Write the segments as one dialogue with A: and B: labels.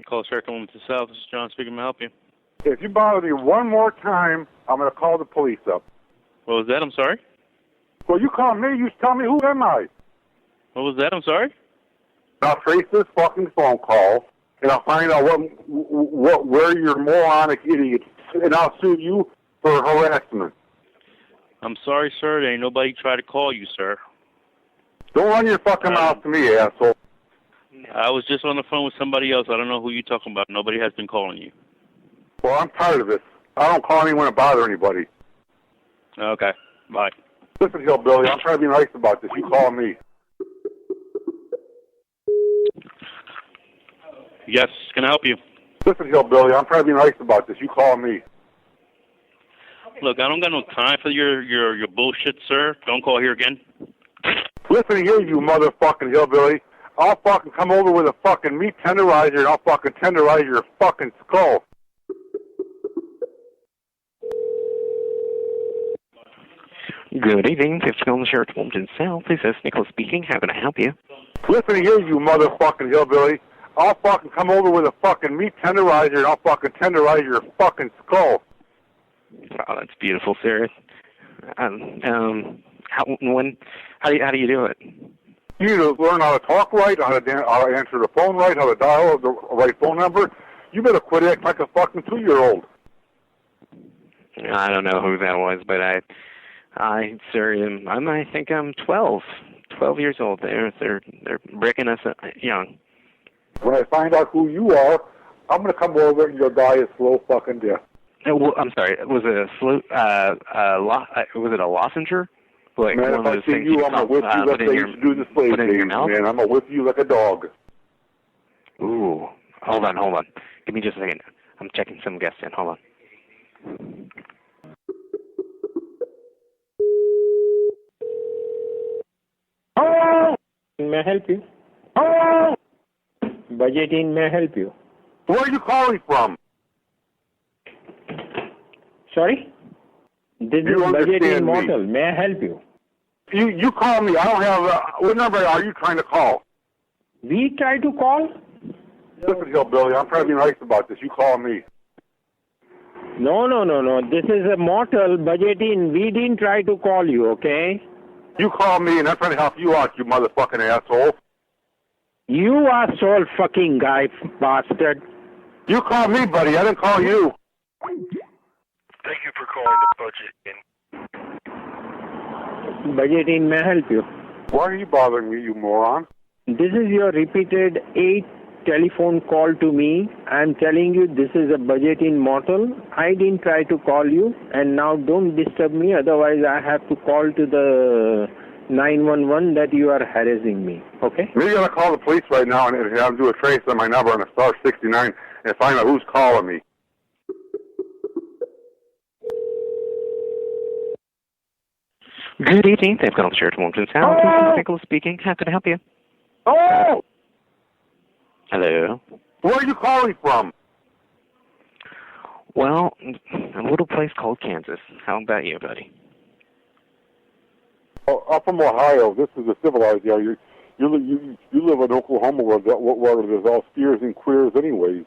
A: Call Sheriff Wilmington to South. This is John speaking. May I help you?
B: If you bother me one more time, I'm going to call the police up.
A: What was that? I'm sorry?
B: Well, you call me, you tell me who am I.
A: What was that? I'm sorry?
B: I'll trace this fucking phone call, and I'll find out where you're moronic idiot, and I'll sue you for harassment.
A: I'm sorry, sir. There ain't nobody tried to call you, sir.
B: Don't run your fucking mouth to me, asshole.
A: I was just on the phone with somebody else. I don't know who you're talking about. Nobody has been calling you.
B: Well, I'm tired of this. I don't call anyone to bother anybody.
A: Okay. Bye.
B: Listen, Hillbilly, I'm trying to be nice about this. You call me.
A: Yes, can I help you?
B: Listen, Hillbilly, I'm trying to be nice about this. You call me.
A: Look, I don't got no time for your bullshit, sir. Don't call here again.
B: Listen here, you motherfucking hillbilly. I'll fucking come over with a fucking meat tenderizer and I'll fucking tenderize your fucking skull.
C: Good evening, 51 Sheriff Wilmington South. This is Nicholas speaking. How can I help you?
B: Listen here, you motherfucking hillbilly. I'll fucking come over with a fucking meat tenderizer and I'll fucking tenderize your fucking skull.
C: Oh, that's beautiful, sir. How do you do it?
B: You need to learn how to talk right, how to answer the phone right, how to dial the right phone number. You better quit acting like a fucking 2-year-old.
C: I don't know who that was, but I think I'm 12 years old. They're breaking us young.
B: When I find out who you are, I'm gonna come over and you'll die a slow fucking death.
C: Well, I'm sorry. Was it was it a lozenger? Like
B: man,
C: one
B: if I see you, I'm gonna whip you like they used to do in the slave days, man. I'm gonna whip you like a dog.
C: Ooh. Hold on. Give me just a second. I'm checking some guests in. Hold on.
D: Oh! May I help you? Oh! Budgeting, may I help you?
B: Where are you calling from?
D: Sorry? This is Budgeting Mortal. May I help you?
B: You call me. I don't have... what number are you trying to call?
D: We try to call?
B: Listen, Hillbilly, I'm trying to be nice about this. You call me.
D: No. This is a Mortal Budgeting. We didn't try to call you, okay?
B: You call me, and I'm trying to help you out, you motherfucking asshole.
D: You asshole fucking guy, bastard.
B: You call me, buddy. I didn't call you.
E: Thank you for calling the Budgeting.
D: Budgeting, may I help you?
B: Why are you bothering me, you moron?
D: This is your repeated 8th telephone call to me. I'm telling you this is a Budgeting Mortal. I didn't try to call you, and now don't disturb me, otherwise I have to call to the 911 that you are harassing me, okay?
B: Maybe I'm going to call the police right now and have them do a trace on my number on a star 69 and find out who's calling me.
C: Good evening. They've got Sheriff Wilmington South. This is Nicholas speaking. How can I help you?
B: Oh!
C: Hello.
B: Where are you calling from?
C: Well, a little place called Kansas. How about you, buddy?
B: Oh, I'm from Ohio. This is a civilized area. You live in Oklahoma where there's all steers and queers anyways.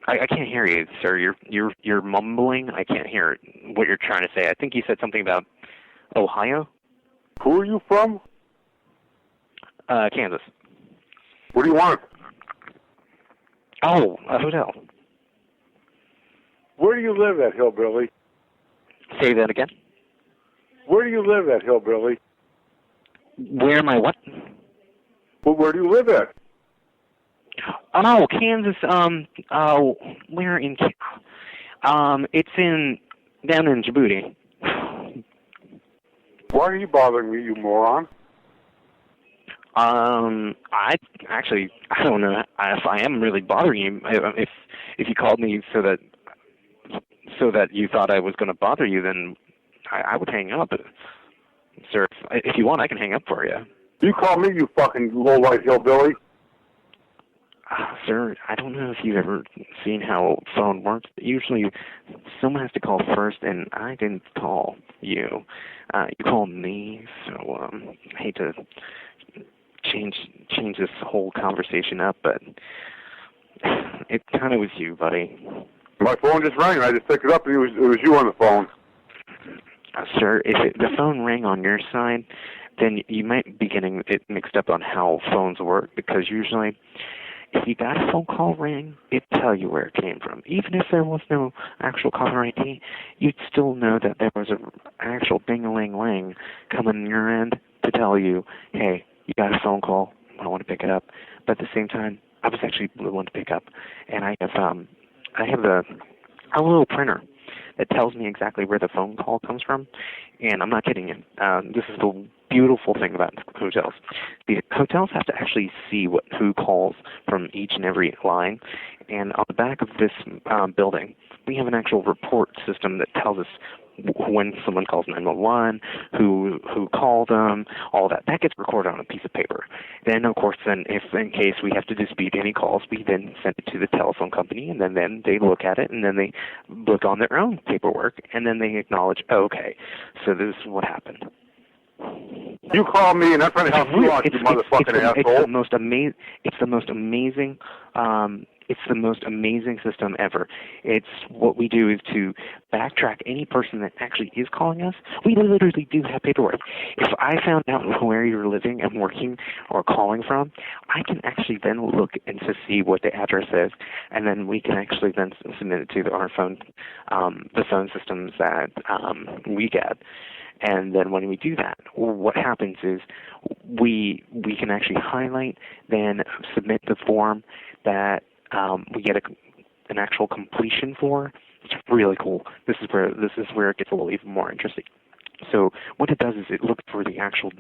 C: I can't hear you, sir. You're mumbling. I can't hear what you're trying to say. I think you said something about Ohio.
B: Who are you from?
C: Kansas.
B: What do you want?
C: Oh, a hotel.
B: Where do you live at, Hillbilly?
C: Say that again.
B: Where do you live at, Hillbilly?
C: Where am I what?
B: Well, where do you live at?
C: Oh, Kansas. Where in? It's down in Djibouti.
B: Why are you bothering me, you moron?
C: I don't know if I am really bothering you. If you called me so that you thought I was going to bother you, then I would hang up. Sir, if you want, I can hang up for you.
B: You call me, you fucking low-life hillbilly.
C: Sir, I don't know if you've ever seen how phone works, but usually someone has to call first, and I didn't call you. You called me, so I hate to change this whole conversation up, but It kind of was you, buddy.
B: My phone just rang. I just picked it up, and it was you on the phone.
C: Sir, if the phone rang on your side, then you might be getting it mixed up on how phones work, because usually if you got a phone call ring, it'd tell you where it came from. Even if there was no actual caller ID, you'd still know that there was an actual ding-a-ling-ling coming on your end to tell you, hey, you got a phone call, I want to pick it up. But at the same time, I was actually the one to pick up, and I have a little printer that tells me exactly where the phone call comes from, and I'm not kidding you. This is the beautiful thing about hotels. The hotels have to actually see who calls from each and every line, and on the back of this building, we have an actual report system that tells us when someone calls 911, who called them, all that. That gets recorded on a piece of paper. Then, of course, if in case we have to dispute any calls, we then send it to the telephone company, and then they look at it, and then they look on their own paperwork, and then they acknowledge, okay, so this is what happened.
B: You call me, and I'm trying to help you out, you motherfucking asshole.
C: It's the most amazing system ever. It's what we do is to backtrack any person that actually is calling us. We literally do have paperwork. If I found out where you're living and working or calling from, I can actually then look and to see what the address is, and then we can actually then submit it to our phone, the phone systems that we get. And then when we do that, what happens is we can actually highlight, then submit the form that we get an actual completion for. It's really cool. This is where it gets a little even more interesting. So what it does is it looks for the actual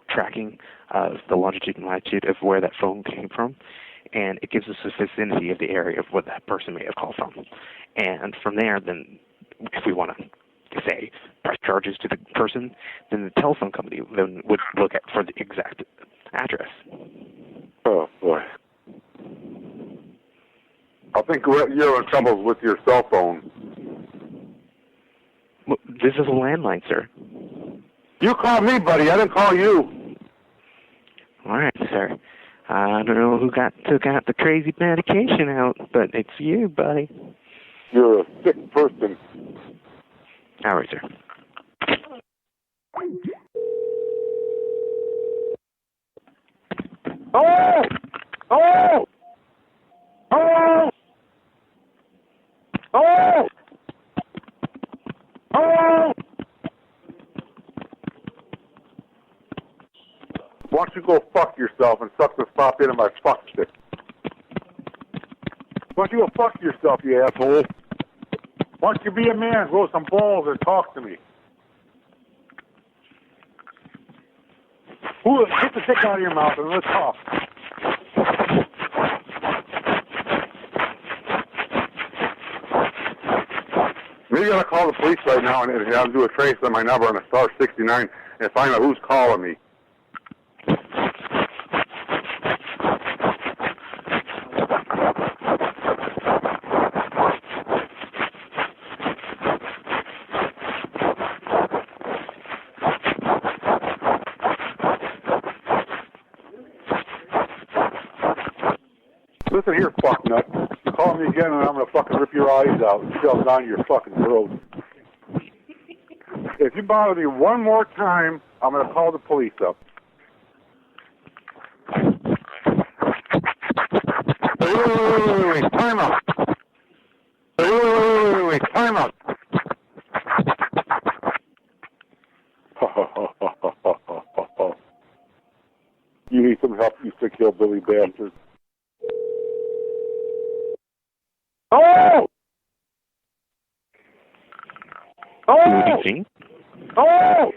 C: tracking of the longitude and latitude of where that phone came from, and it gives us the vicinity of the area of what that person may have called from. And from there, then if we want to say press charges to the person, then the telephone company then would look at for the exact address.
B: Oh boy. I think you're in trouble with your cell phone.
C: Well, this is a landline, sir.
B: You called me, buddy. I didn't call you.
C: All right, sir. I don't know who took out the crazy medication out, but it's you, buddy.
B: You're a sick person.
C: All right, sir.
B: Oh! Oh! Oh! Oh! Oh! Why don't you go fuck yourself and suck the stop into my fuck stick? Why don't you go fuck yourself, you asshole? Why don't you be a man, grow some balls, and talk to me? Get the dick out of your mouth and let's talk. Maybe I'm going to call the police right now and I'll do a trace on my number on a star 69 and find out who's calling me. Listen here, fucknut. You call me again and I'm going to fucking rip your eyes out and shove down your fucking throat. If you bother me one more time, I'm going to call the police up. Wait, time out. Wait, time out. You need some help, you sick hillbilly bastard. Oh! Oh!
C: Good evening.
B: Oh!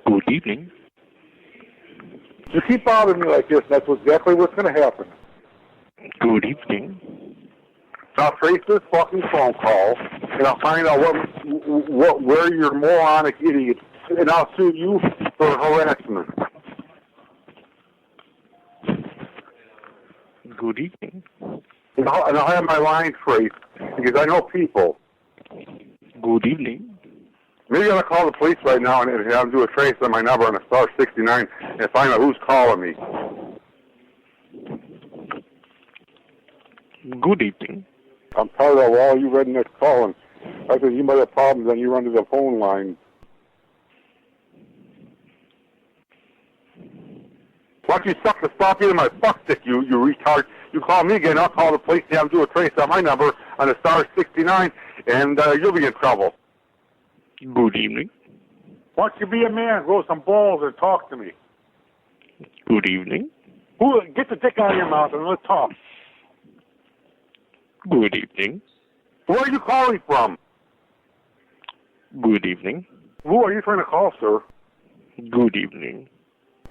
C: Good evening.
B: You keep bothering me like this, and that's exactly what's going to happen.
C: Good evening.
B: I'll trace this fucking phone call, and I'll find out where your moronic idiot, and I'll sue you for harassment.
C: Good evening.
B: And I'll have my line traced, because I know people.
C: Good evening.
B: Maybe I'm going to call the police right now and I'll do a trace on my number on a star 69 and find out who's calling me.
C: Good evening.
B: I'm tired of all you rednecks calling. I said you might have problems, and you run to the phone line. Why don't you suck the stop into my fuck stick, you retard? You call me again, I'll call the police and have them do a trace on my number on the star 69, and you'll be in trouble.
C: Good evening.
B: Why don't you be a man, grow some balls, and talk to me?
C: Good evening.
B: Get the dick out of your mouth and let's talk.
C: Good evening.
B: Where are you calling from?
C: Good evening.
B: Who are you trying to call, sir?
C: Good evening.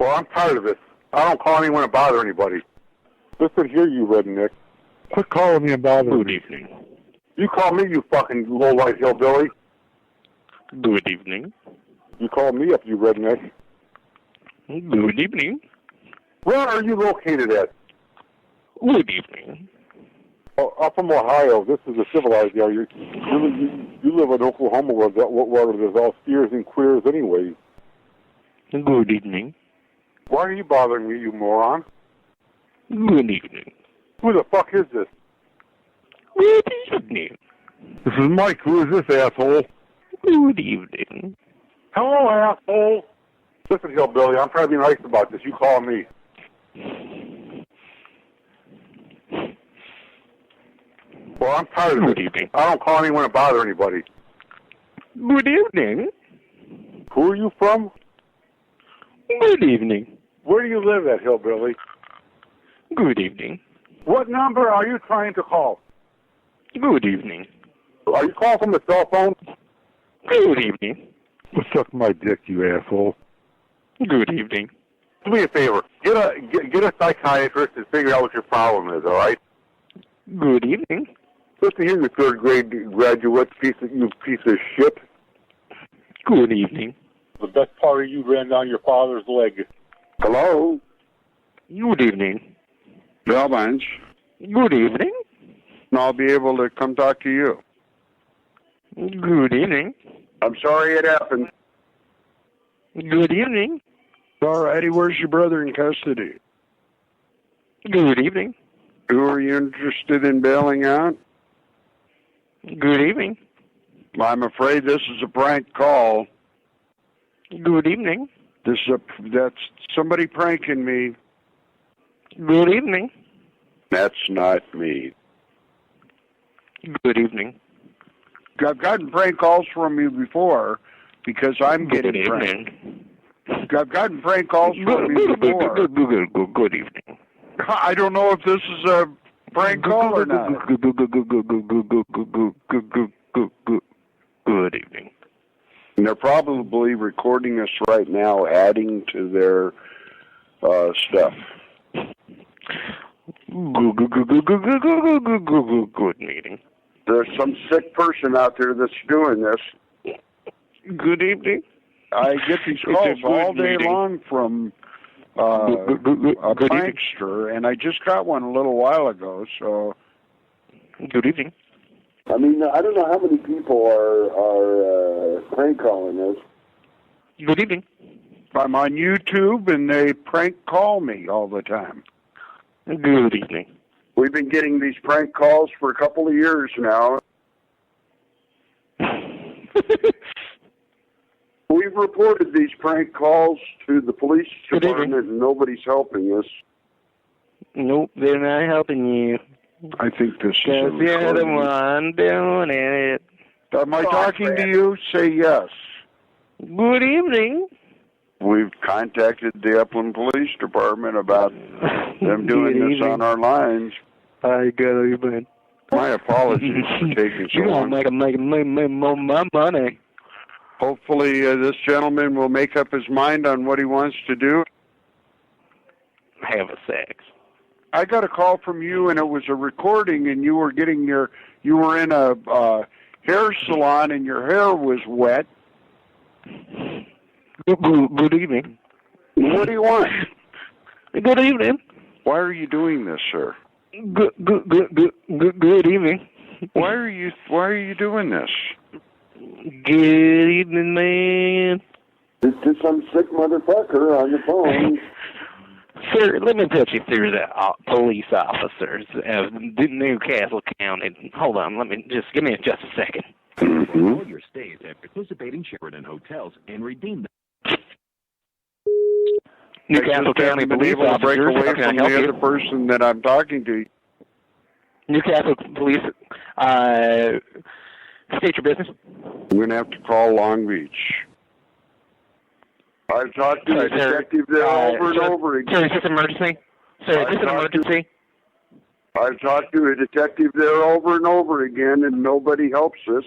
B: Well, I'm tired of this. I don't call anyone to bother anybody. Listen here, you redneck. Quit calling me and bothering me.
C: Good evening.
B: You call me, you fucking low-life hillbilly.
C: Good evening.
B: You call me up, you redneck.
C: Good evening.
B: Where are you located at?
C: Good evening.
B: Oh, I'm from Ohio. This is a civilized area. You live in Oklahoma where there's all steers and queers anyways.
C: Good evening.
B: Why are you bothering me, you moron?
C: Good evening.
B: Who the fuck is this?
C: Good evening.
B: This is Mike. Who is this asshole?
C: Good evening.
B: Hello, asshole. Listen, hillbilly, I'm trying to be nice about this. You call me. Well, I'm tired of it.
C: Good evening.
B: I don't call anyone to bother anybody.
C: Good evening.
B: Who are you from?
C: Good evening.
B: Where do you live at, hillbilly?
C: Good evening.
B: What number are you trying to call?
C: Good evening.
B: Are you calling from a cell phone?
C: Good evening.
B: Suck my dick, you asshole.
C: Good evening.
B: Do me a favor. Get a psychiatrist and figure out what your problem is, all right?
C: Good evening.
B: Listen here, you third grade graduate, you piece of shit.
C: Good evening.
B: The best part of you ran down your father's leg. Hello?
C: Good evening.
B: Bell Bench.
C: Good evening.
B: And I'll be able to come talk to you.
C: Good evening.
B: I'm sorry it happened.
C: Good evening.
B: All righty, where's your brother in custody?
C: Good evening.
B: Who are you interested in bailing out?
C: Good evening.
B: I'm afraid this is a prank call.
C: Good evening.
B: That's somebody pranking me.
C: Good evening.
B: That's not me.
C: Good evening.
B: I've gotten prank calls from you before because I'm getting
C: Good
B: pranked.
C: evening.
B: I've gotten prank calls from you before.
C: Good evening.
B: I don't know if this is a prank call or not.
C: Good evening.
B: And they're probably recording us right now, adding to their stuff.
C: Good meeting.
B: There's some sick person out there that's doing this.
C: Good evening.
B: I get these calls all day long from a prankster, and I just got one a little while ago, so...
C: Good evening.
B: I mean, I don't know how many people are prank calling us.
C: Good evening.
B: I'm on YouTube, and they prank call me all the time.
C: Good evening.
B: We've been getting these prank calls for a couple of years now. We've reported these prank calls to the police department, and nobody's helping us.
C: Nope, they're not helping you.
B: I think this is a
C: Because you're the
B: recording.
C: one doing it.
B: Am I talking to you? Say yes.
C: Good evening.
B: We've contacted the Upland Police Department about them doing
C: Good
B: this
C: evening.
B: on our lines.
C: I got you, man.
B: My apologies for taking so
C: You
B: long.
C: won't make my money.
B: Hopefully this gentleman will make up his mind on what he wants to do.
C: Have a sex.
B: I got a call from you, and it was a recording, and you were in a hair salon, and your hair was wet.
C: Good evening.
B: What do you want?
C: Good evening.
B: Why are you doing this, sir?
C: Good evening.
B: Why are you doing this?
C: Good evening, man.
B: It's just some sick motherfucker on the phone.
C: Sir, let me put you through the police officers of Newcastle County. Hold on, give me just a second.
F: All your stays at participating Sheraton hotels and redeem them.
C: Newcastle County police officers, how can I help you?
B: The person that I'm talking to.
C: Newcastle police, state your business.
B: I'm going to have to call Long Beach. I've talked to the detective there over and over again.
C: Sir, is this an emergency? Sir, is this an emergency?
B: I've talked to a detective there over and over again, and nobody helps us.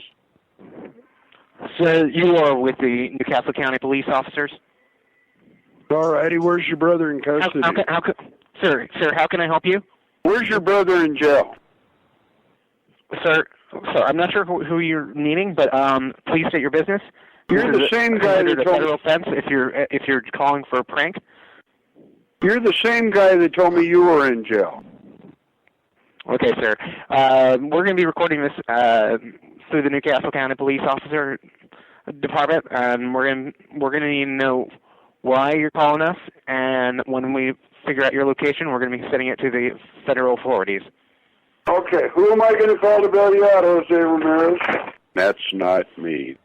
C: So you are with the Newcastle County police officers?
B: All righty, where's your brother in custody?
C: Sir, how can I help you?
B: Where's your brother in jail?
C: Sir, I'm not sure who you're needing, but please state your business.
B: You're the same guy that told me.
C: Federal offense if you're calling for a prank.
B: You're the same guy that told me you were in jail.
C: Okay, sir. We're going to be recording this through the Newcastle County Police Officer Department, and we're going to need to know why you're calling us, and when we figure out your location, we're going to be sending it to the federal authorities.
B: Okay, who am I going to call to bail you out, Jose Ramirez? That's not me.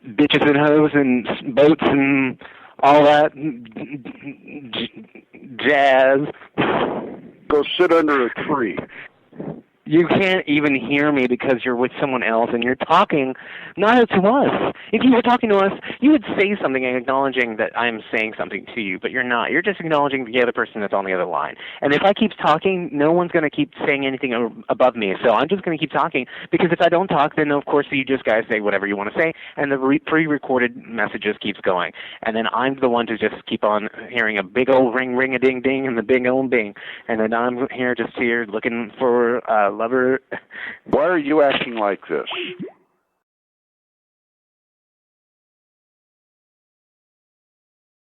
C: Bitches and hoes and boats and all that jazz.
B: Go sit under a tree.
C: You can't even hear me because you're with someone else and you're talking not to us. If you were talking to us, you would say something acknowledging that I'm saying something to you, but you're not. You're just acknowledging the other person that's on the other line. And if I keep talking, no one's going to keep saying anything above me. So I'm just going to keep talking because if I don't talk, then of course you just guys say whatever you want to say, and the pre-recorded messages keeps going. And then I'm the one to just keep on hearing a big old ring-a-ding-ding and the big old bing. And then I'm here just here looking for lover.
B: Why are you acting like this?